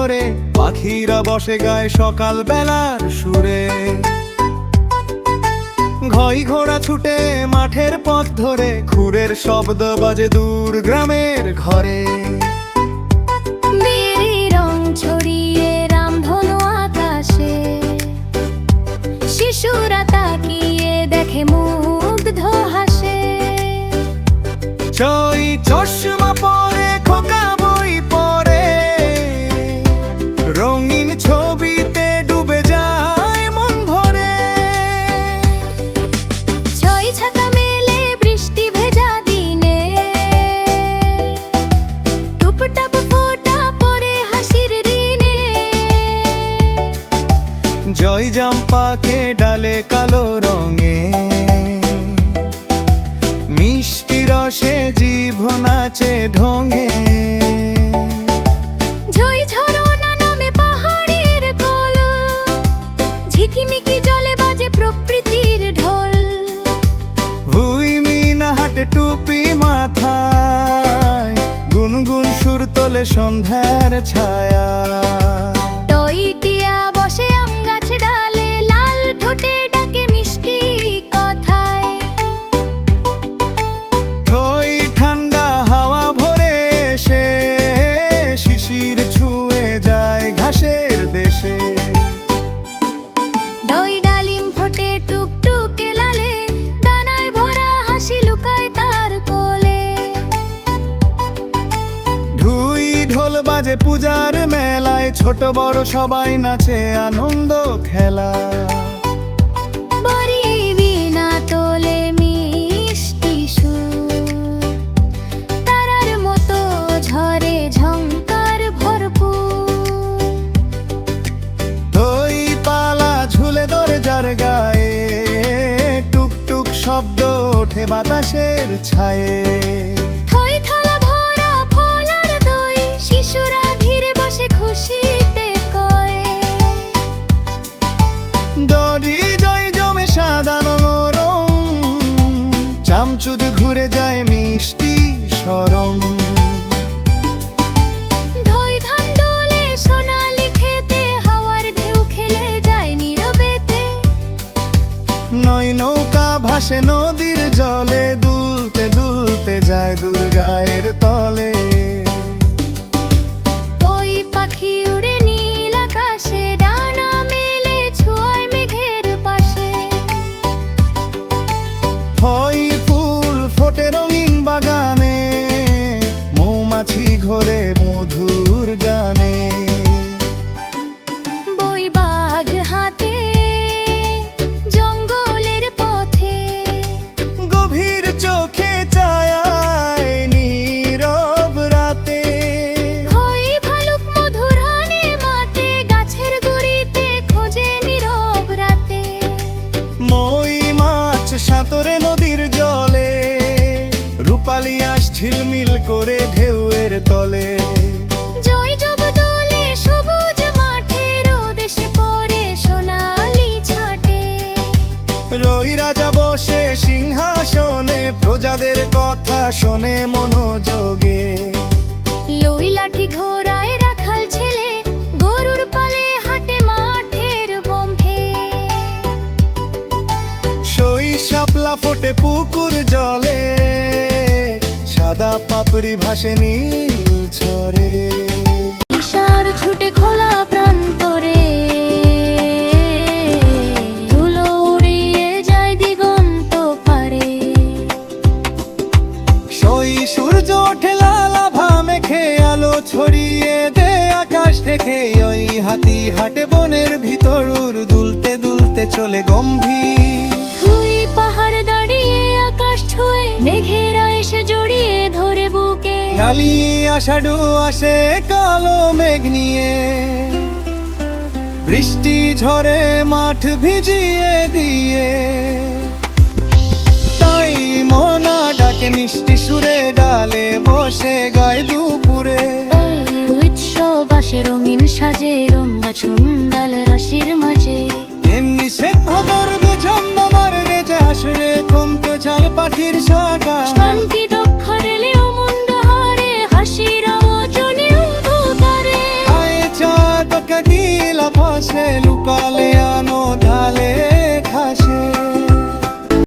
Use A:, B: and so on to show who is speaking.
A: ধরে পাখিরা বসে গায় সকাল বেলার সুরে। ঘই ঘোড়া ছুটে মাঠের পথ ধরে খুরের শব্দ বাজে দূর গ্রামের ঘরে।
B: বেরি রং ছড়িয়ে রামধনু আকাশে, শিশুরা তাকিয়ে দেখে মুগ্ধ হাসে।
A: চই চশমা পরে খোকা বই পড়ে, রঙিন ছবিতে ডুবে যায় মন ভরে।
B: ছয় ছাতা মেলে বৃষ্টি ভেজা দিনে, টুপটাপ ফোঁটা পড়ে হাসির ঋণে।
A: জয় জাম্পাকে ডালে কালো রঙে, মিষ্টি রসে জিভ নাচে ঢঙে।
B: ঝই ঝরনা নামে পাহাড়ের কোল, ঝিকিমিকি জলে বাজে প্রকৃতির ঢোল।
A: ভুই মিনা হাটে টুপি মাথায়, গুনগুন সুর তোলে সন্ধ্যার ছায়া।
B: টই টিয়া বসে আম গাছ ডালে, লাল ঠোঁটে ডাকে মিষ্টি কথায়।
A: ওই ঠান্ডা হাওয়া ভরে এসে শিশির ছুঁয়ে যায় ঘাসের দেশে।
B: দই ডালিম ফোটে টুকটুকে লালে, দানায় ভরা হাসি লুকায় তার কোলে।
A: ঢুই ঢোল বাজে পূজার মেলায়, ছোট বড় সবাই নাচে আনন্দ খেলা।
B: বড়ি বীণা তোলে মিষ্টি সুর, তারার মতো ঝরে ঝংকার ভরপুর।
A: দই পালা ঝুলে দরজার গায়ে, টুকটুক শব্দ ওঠে বাতাসের ছায়ে।
B: থই থালা ভরা ফল আর দই, শিশুরা ঘিরে বসে খুশিতে কয়।
A: দড়ি জয় জমে সাজানো রং, চামচুদ ঘুরে যায় মিষ্টি সরম।
B: ধই ধান দোলে সোনালি খেতে, হাওয়ার ঢেউ খেলে যায় নীরবেতে।
A: নয় নৌকা ভাসে নদীর জলে, দুলতে দুলতে যায় দুর্গায়ের তলে।
B: ওই পাখি উড়ে নীল আকাশে, ডানা মেলে ছোঁয়ায় মেঘের পাশে।
A: হয় ফুল ফোটে রঙিন বাগানে, মৌমাছি ঘোরে মধুর গানে।
B: বই বাঘ হাতে জঙ্গলের পথে,
A: গভীর চোখে চায় নীরব রাতে।
B: হই ভালুক মধুর হানে মাঠে, গাছের গুড়িতে খোঁজে নীরব রাতে।
A: মই মাছ সাঁতরে নদীর জলে, রূপালি আঁশ ঝিলমিল করে ঢেউয়ের তলে।
B: জয় জব দোলে সবুজ মাঠে, রোদ এসে পড়ে সোনালি ছাটে।
A: রই রাজা বসে সিংহাসনে, প্রজাদের কথা শোনে মনোযোগে।
B: লই লাঠি ঘোড়ায় রাখাল ছেলে, গরুর পালে হাটে মাঠের বম্ভে।
A: সই শাপলা ফোটে পুকুর জলে, সাদা পাপড়ি ভাসে নীল ঝরে।
B: ইশার ছুটে খোলা প্রান্তরে, ধুলো উড়িয়ে যায় দিগন্ত পারে।
A: সই সূর্য ওঠে লাল আভা মেখে, আলো ছড়িয়ে দে আকাশ থেকে। ওই হাতি হাটে বনের ভিতর, দুলতে দুলতে চলে গম্ভীর।
B: তুই পাহাড় দাঁড়িয়ে আকাশ ছুঁয়ে, মেঘেরা এসে জড়িয়ে ধরে বুকে।
A: কালি আষাঢ় আসে কালো মেঘ নিয়ে, বৃষ্টি ঝরে মাঠ ভিজিয়ে দিয়ে। তাই মনা ডাকে মিষ্টি সুরে, ডালে বসে গায় দুপুরে।
B: উৎসব আসে রঙিন সাজে, রঙা ছন্দাল রাশির মাঝে।
A: এমনি সে খবর বেছন্দ মারে রেজে আসরে, কমতে চায় পাখির শাখা।
B: শান্তি দক্ষ রেলে ও মুন্ড হারে, হাসির আওয়াজনে অন্ধকারে।
A: আয় চল একাকি লাফাসে লুকালে